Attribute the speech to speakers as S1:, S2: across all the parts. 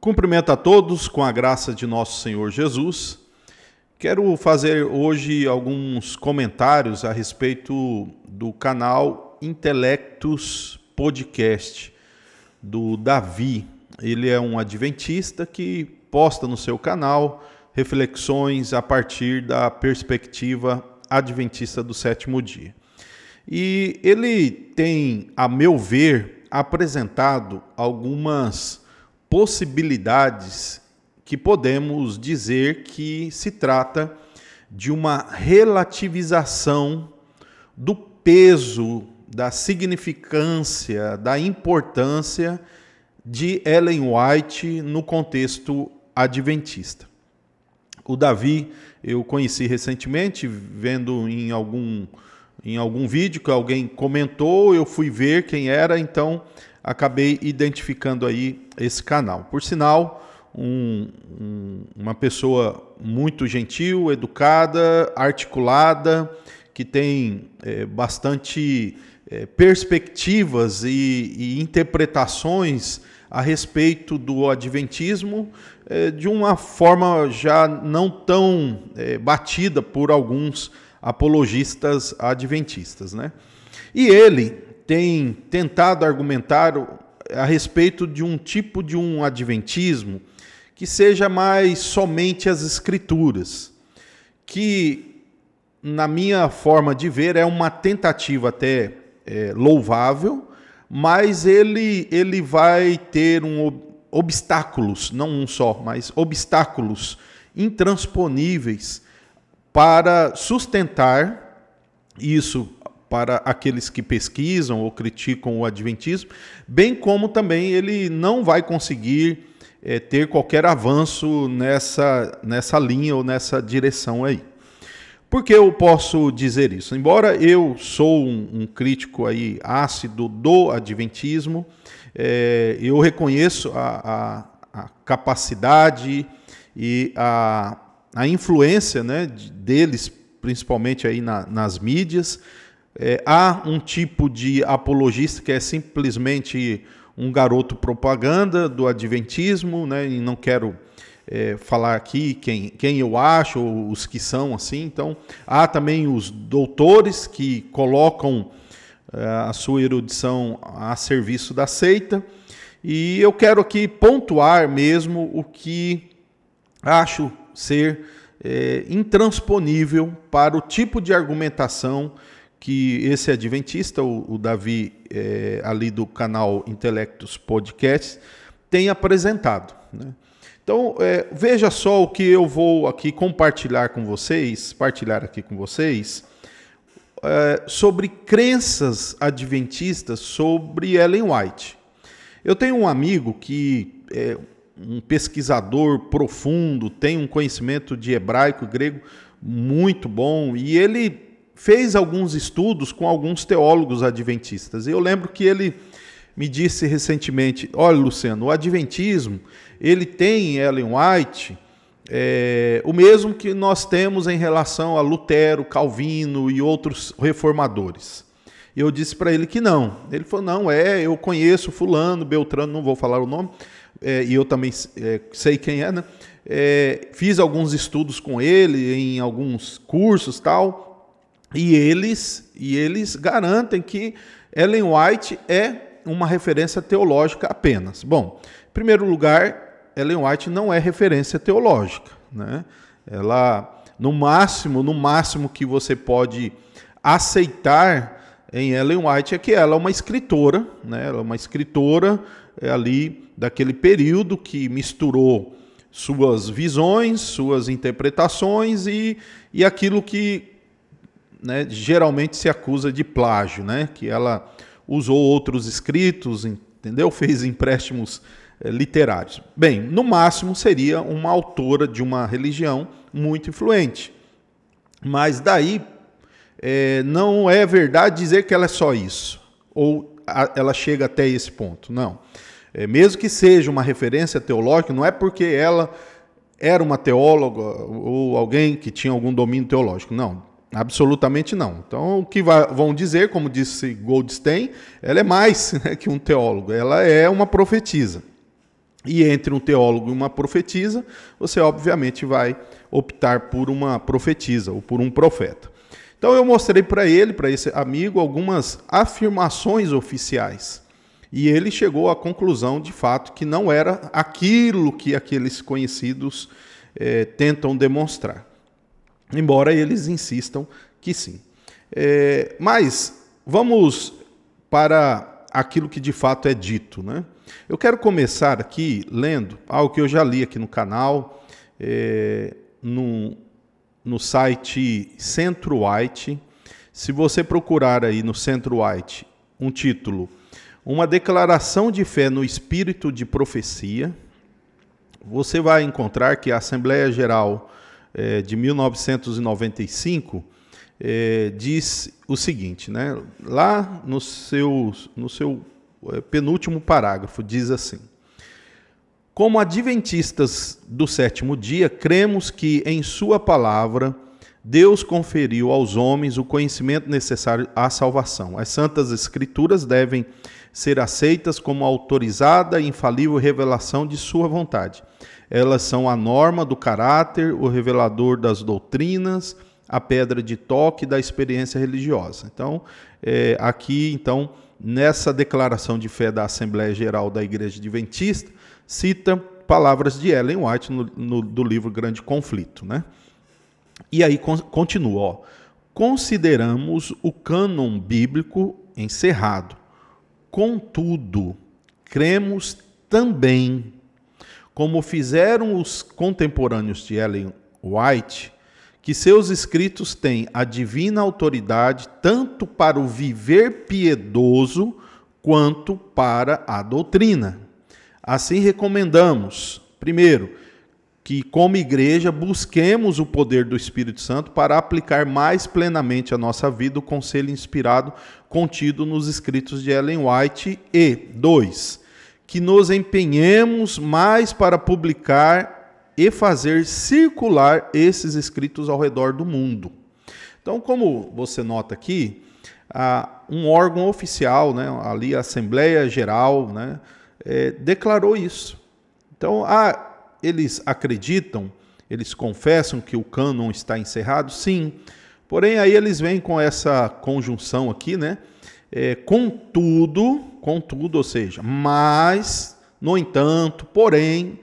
S1: Cumprimento a todos com a graça de nosso Senhor Jesus. Quero fazer hoje alguns comentários a respeito do canal Intelectus Podcast, do Davi. Ele é um adventista que posta no seu canal reflexões a partir da perspectiva adventista do sétimo dia. E ele tem, a meu ver, apresentado algumas possibilidades que podemos dizer que se trata de uma relativização do peso, da significância, da importância de Ellen White no contexto adventista. O Davi eu conheci recentemente, vendo em algum vídeo que alguém comentou, eu fui ver quem era, então acabei identificando aí esse canal. Por sinal, uma pessoa muito gentil, educada, articulada, que tem bastante perspectivas e interpretações a respeito do adventismo de uma forma já não tão batida por alguns apologistas adventistas, né? E ele tem tentado argumentar a respeito de um tipo de um adventismo que seja mais somente as escrituras, que, na minha forma de ver, é uma tentativa até louvável, mas ele vai ter obstáculos, não um só, mas obstáculos intransponíveis para sustentar isso para aqueles que pesquisam ou criticam o adventismo, bem como também ele não vai conseguir ter qualquer avanço nessa linha ou nessa direção aí. Por que eu posso dizer isso? Embora eu sou um crítico aí ácido do adventismo, eu reconheço a capacidade e a influência, né, deles, principalmente aí nas mídias. Há um tipo de apologista que é simplesmente um garoto propaganda do adventismo, né, e não quero falar aqui quem eu acho, ou os que são assim. Então, há também os doutores que colocam a sua erudição a serviço da seita, e eu quero aqui pontuar mesmo o que acho ser intransponível para o tipo de argumentação que esse adventista, o Davi, ali do canal Intelectus Podcast, tem apresentado, né? Então, veja só o que eu vou aqui compartilhar aqui com vocês, sobre crenças adventistas sobre Ellen White. Eu tenho um amigo que é um pesquisador profundo, tem um conhecimento de hebraico e grego muito bom, e ele fez alguns estudos com alguns teólogos adventistas. Eu lembro que ele me disse recentemente: olha, Luciano, o adventismo, ele tem em Ellen White o mesmo que nós temos em relação a Lutero, Calvino e outros reformadores. E eu disse para ele que não. Ele falou: não, eu conheço fulano, Beltrano, não vou falar o nome, e eu também sei quem é, né? Fiz alguns estudos com ele em alguns cursos, tal. E eles garantem que Ellen White é uma referência teológica apenas. Bom, em primeiro lugar, Ellen White não é referência teológica, né? Ela, no máximo que você pode aceitar em Ellen White é que ela é uma escritora, né? Ela é uma escritora ali daquele período que misturou suas visões, suas interpretações e aquilo que, né, geralmente se acusa de plágio, né? Que ela usou outros escritos, entendeu? Fez empréstimos literários. Bem, no máximo seria uma autora de uma religião muito influente. Mas daí não é verdade dizer que ela é só isso, ou ela chega até esse ponto, não. Mesmo que seja uma referência teológica, não é porque ela era uma teóloga ou alguém que tinha algum domínio teológico, não. Absolutamente não. Então, o que vão dizer, como disse Goldstein, ela é mais, né, que um teólogo, ela é uma profetisa. e entre um teólogo e uma profetisa, você obviamente vai optar por uma profetisa ou por um profeta. Então eu mostrei para ele, para esse amigo, algumas afirmações oficiais. E ele chegou à conclusão, de fato, que não era aquilo que aqueles conhecidos tentam demonstrar. Embora eles insistam que sim. Mas vamos para aquilo que de fato é dito, né? Eu quero começar aqui lendo algo que eu já li aqui no canal, no site Centro White. Se você procurar aí no Centro White um título, uma declaração de fé no espírito de profecia, você vai encontrar que a Assembleia Geral de 1995 diz o seguinte, né? Lá no seu penúltimo parágrafo, diz assim: como adventistas do sétimo dia, cremos que em sua palavra Deus conferiu aos homens o conhecimento necessário à salvação. As santas escrituras devem ser aceitas como autorizada e infalível revelação de sua vontade. Elas são a norma do caráter, o revelador das doutrinas, a pedra de toque da experiência religiosa. Então, aqui, nessa declaração de fé da Assembleia Geral da Igreja Adventista, cita palavras de Ellen White do livro Grande Conflito, né? E aí continua, ó. Consideramos o cânon bíblico encerrado. Contudo, cremos também, como fizeram os contemporâneos de Ellen White, que seus escritos têm a divina autoridade tanto para o viver piedoso quanto para a doutrina. Assim recomendamos, primeiro, que como igreja busquemos o poder do Espírito Santo para aplicar mais plenamente à nossa vida o conselho inspirado contido nos escritos de Ellen White e, 2, que nos empenhemos mais para publicar e fazer circular esses escritos ao redor do mundo. Então, como você nota aqui, um órgão oficial, né, ali a Assembleia Geral, né, declarou isso. Então, eles acreditam, eles confessam que o cânon está encerrado? Sim. Porém, aí eles vêm com essa conjunção aqui, né? Contudo, ou seja, mas, no entanto, porém,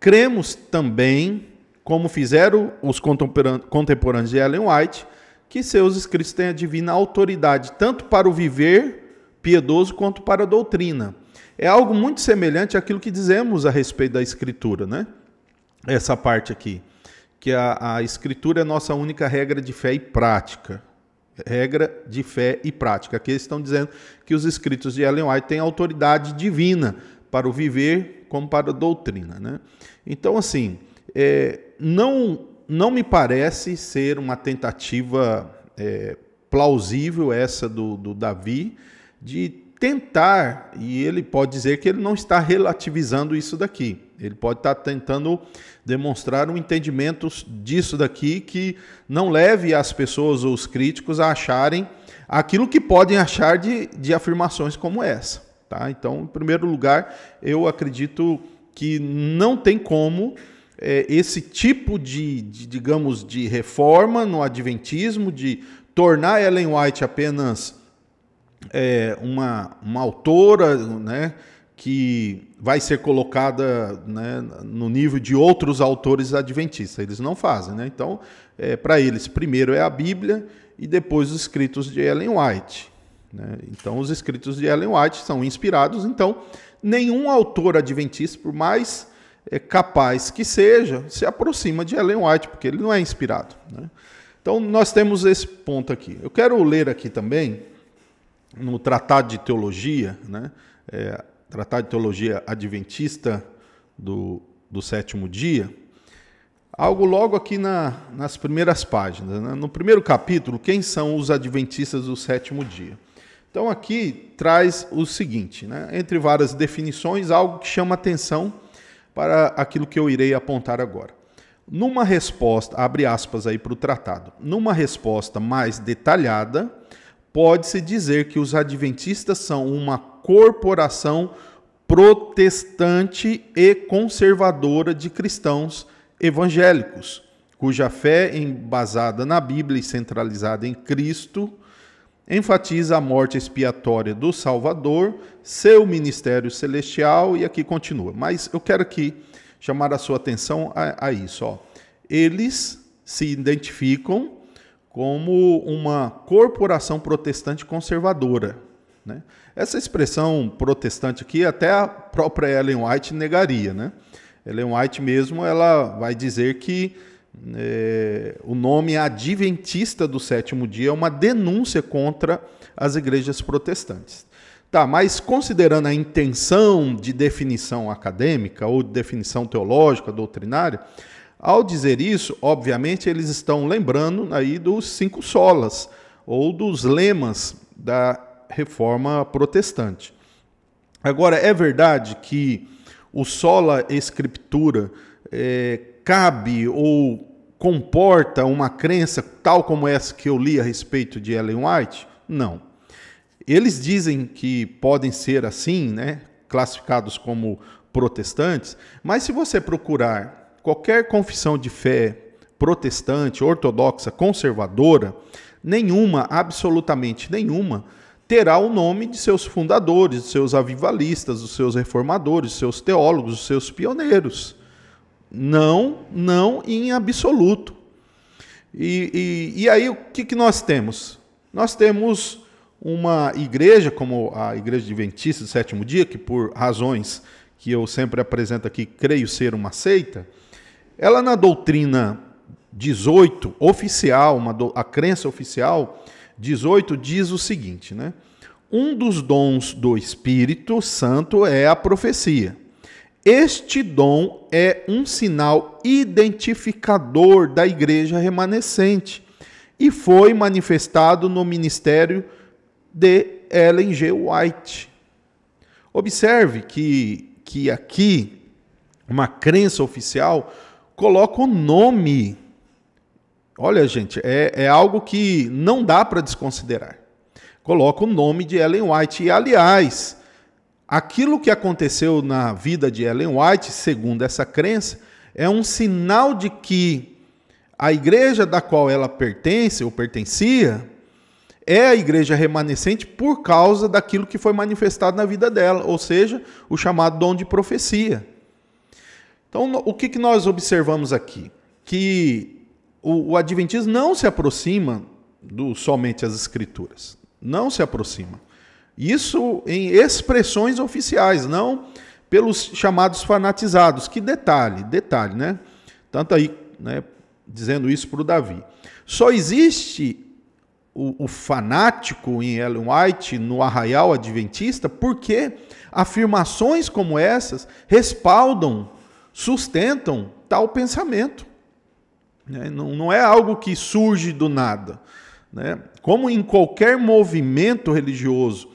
S1: cremos também, como fizeram os contemporâneos de Ellen White, que seus escritos têm a divina autoridade, tanto para o viver piedoso quanto para a doutrina. É algo muito semelhante àquilo que dizemos a respeito da Escritura, né? Essa parte aqui, que a Escritura é a nossa única regra de fé e prática. Regra de fé e prática. Aqui eles estão dizendo que os escritos de Ellen White têm autoridade divina para o viver como para a doutrina, né? Então, assim, não me parece ser uma tentativa plausível essa do Davi de tentar, e ele pode dizer que ele não está relativizando isso daqui. Ele pode estar tentando demonstrar um entendimento disso daqui que não leve as pessoas ou os críticos a acharem aquilo que podem achar de afirmações como essa. Tá? Então, em primeiro lugar, eu acredito que não tem como esse tipo digamos, de reforma no adventismo, de tornar Ellen White apenas uma autora, né, que vai ser colocada, né, no nível de outros autores adventistas. Eles não fazem, né? Então, para eles, primeiro é a Bíblia e depois os escritos de Ellen White, né? Então, os escritos de Ellen White são inspirados. Então, nenhum autor adventista, por mais capaz que seja, se aproxima de Ellen White, porque ele não é inspirado, né? Então, nós temos esse ponto aqui. Eu quero ler aqui também, no Tratado de Teologia, né? Tratado de Teologia Adventista do sétimo dia, algo logo aqui nas primeiras páginas, né? No primeiro capítulo, quem são os adventistas do sétimo dia? Então aqui traz o seguinte, né? Entre várias definições, algo que chama atenção para aquilo que eu irei apontar agora. Numa resposta, abre aspas aí para o tratado, numa resposta mais detalhada, pode-se dizer que os adventistas são uma corporação protestante e conservadora de cristãos evangélicos, cuja fé é embasada na Bíblia e centralizada em Cristo, enfatiza a morte expiatória do Salvador, seu ministério celestial, e aqui continua. Mas eu quero aqui chamar a sua atenção a isso. Ó. Eles se identificam como uma corporação protestante conservadora, né? Essa expressão protestante aqui, até a própria Ellen White negaria, né? Ellen White mesmo, ela vai dizer que o nome adventista do sétimo dia é uma denúncia contra as igrejas protestantes. Tá, mas considerando a intenção de definição acadêmica ou de definição teológica, doutrinária, ao dizer isso, obviamente, eles estão lembrando aí dos 5 solas, ou dos lemas da Reforma Protestante. Agora, é verdade que o sola escritura cabe ou comporta uma crença tal como essa que eu li a respeito de Ellen White? Não. Eles dizem que podem ser assim, né, classificados como protestantes, mas se você procurar qualquer confissão de fé protestante, ortodoxa, conservadora, nenhuma, absolutamente nenhuma, terá o nome de seus fundadores, de seus avivalistas, dos seus reformadores, dos seus teólogos, dos seus pioneiros. Não em absoluto. E aí o que nós temos? Nós temos uma igreja, como a Igreja Adventista do Sétimo Dia, que por razões que eu sempre apresento aqui, creio ser uma seita, ela na doutrina 18, oficial, a crença oficial, 18 diz o seguinte, né? Um dos dons do Espírito Santo é a profecia. Este dom é um sinal identificador da igreja remanescente e foi manifestado no ministério de Ellen G. White. Observe que aqui uma crença oficial coloca o nome. Olha, gente, é algo que não dá para desconsiderar. Coloca o nome de Ellen White. E, aliás, aquilo que aconteceu na vida de Ellen White, segundo essa crença, é um sinal de que a igreja da qual ela pertence ou pertencia é a igreja remanescente por causa daquilo que foi manifestado na vida dela, ou seja, o chamado dom de profecia. Então, o que nós observamos aqui? Que o adventismo não se aproxima somente as Escrituras. Não se aproxima. Isso em expressões oficiais, não pelos chamados fanatizados. Que detalhe, né? Tanto aí, né, dizendo isso para o Davi. Só existe o fanático em Ellen White, no arraial adventista, porque afirmações como essas respaldam, sustentam tal pensamento. Não é algo que surge do nada. Né? Como em qualquer movimento religioso,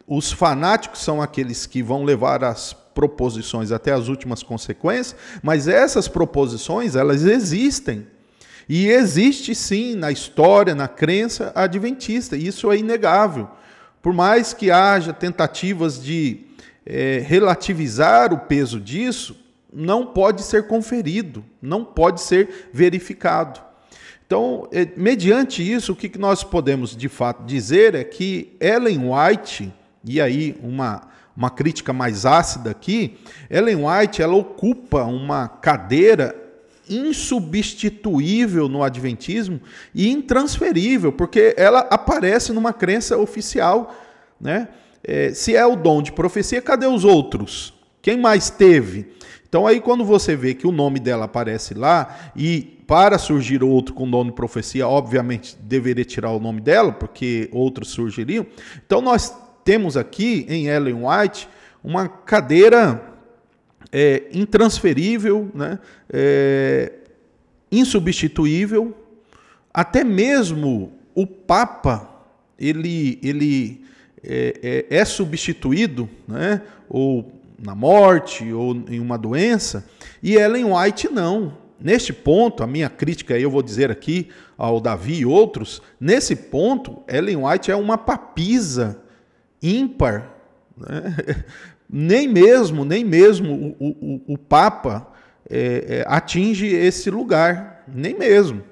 S1: os fanáticos são aqueles que vão levar as proposições até as últimas consequências, mas essas proposições, elas existem. E existe sim na história, na crença adventista, isso é inegável. Por mais que haja tentativas de relativizar o peso disso, não pode ser conferido, não pode ser verificado. Então, mediante isso, o que nós podemos de fato dizer é que Ellen White, e aí uma crítica mais ácida aqui, Ellen White ela ocupa uma cadeira insubstituível no adventismo e intransferível, porque ela aparece numa crença oficial, né? Se é o dom de profecia, cadê os outros? Quem mais teve? Então aí quando você vê que o nome dela aparece lá, e para surgir outro com dom de profecia, obviamente deveria tirar o nome dela, porque outros surgiriam. Então nós temos aqui em Ellen White uma cadeira intransferível, né? Insubstituível. Até mesmo o Papa ele é substituído, né? Ou na morte, ou em uma doença, e Ellen White não. Neste ponto, a minha crítica, eu vou dizer aqui ao Davi e outros, nesse ponto, Ellen White é uma papisa ímpar, né? nem mesmo o Papa atinge esse lugar, nem mesmo,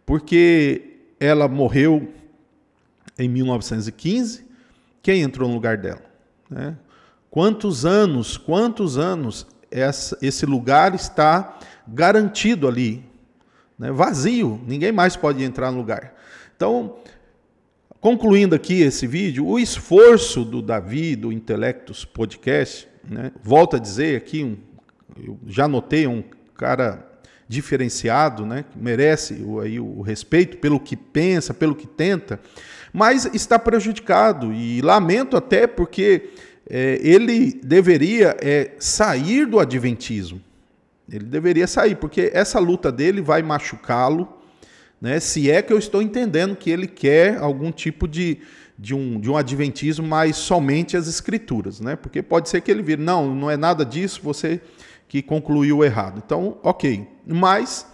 S1: porque ela morreu em 1915, quem entrou no lugar dela? Né? Quantos anos esse lugar está garantido ali, né? Vazio, ninguém mais pode entrar no lugar. Então, concluindo aqui esse vídeo, o esforço do Davi, do Intelectus Podcast, né? Volto a dizer aqui, eu já notei um cara diferenciado, né? Que merece o respeito pelo que pensa, pelo que tenta, mas está prejudicado, e lamento até porque ele deveria sair do adventismo. Ele deveria sair, porque essa luta dele vai machucá-lo, né? Se é que eu estou entendendo que ele quer algum tipo de um adventismo, mas somente as escrituras, né? Porque pode ser que ele vire, não é nada disso, você que concluiu errado. Então, ok. Mas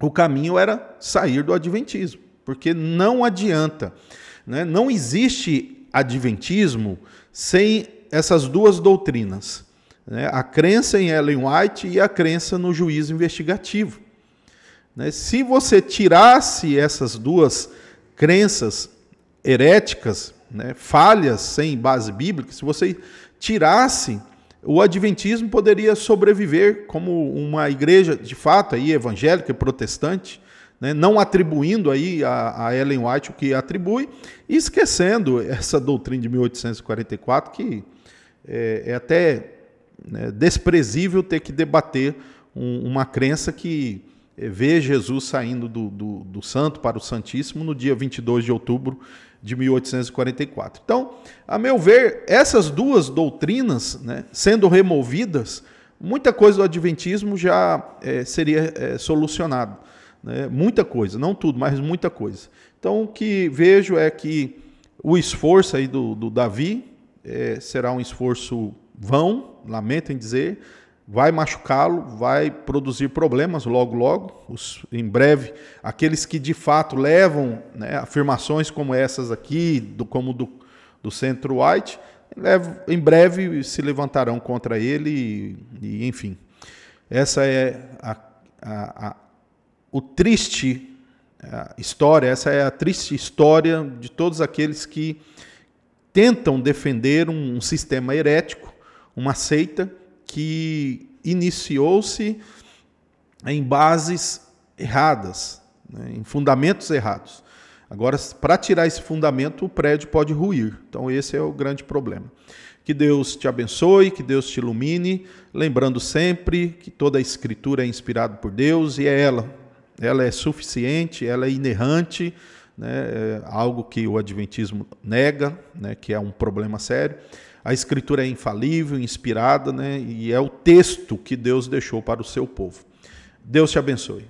S1: o caminho era sair do adventismo, porque não adianta, né? Não existe adventismo sem essas duas doutrinas, né? A crença em Ellen White e a crença no juízo investigativo. Né? Se você tirasse essas duas crenças heréticas, né, falhas, sem base bíblica, se você tirasse, o adventismo poderia sobreviver como uma igreja, de fato, aí, evangélica e protestante, né, não atribuindo aí a Ellen White o que atribui, e esquecendo essa doutrina de 1844, que é até desprezível ter que debater uma crença que vê Jesus saindo do santo para o santíssimo no dia 22 de outubro de 1844. Então, a meu ver, essas duas doutrinas, né, sendo removidas, muita coisa do adventismo já seria solucionada. Né? Muita coisa, não tudo, mas muita coisa. Então, o que vejo é que o esforço aí do Davi será um esforço vão, lamento em dizer, vai machucá-lo, vai produzir problemas logo, em breve, aqueles que de fato levam, né, afirmações como essas aqui, como do Centro White, em breve se levantarão contra ele e enfim. Essa é essa é a triste história de todos aqueles que tentam defender um sistema herético, uma seita que iniciou-se em bases erradas, né, em fundamentos errados. Agora, para tirar esse fundamento, o prédio pode ruir. Então, esse é o grande problema. Que Deus te abençoe, que Deus te ilumine, lembrando sempre que toda a Escritura é inspirada por Deus e ela é suficiente, ela é inerrante, né, algo que o adventismo nega, né, que é um problema sério. A Escritura é infalível, inspirada, né, e é o texto que Deus deixou para o seu povo. Deus te abençoe.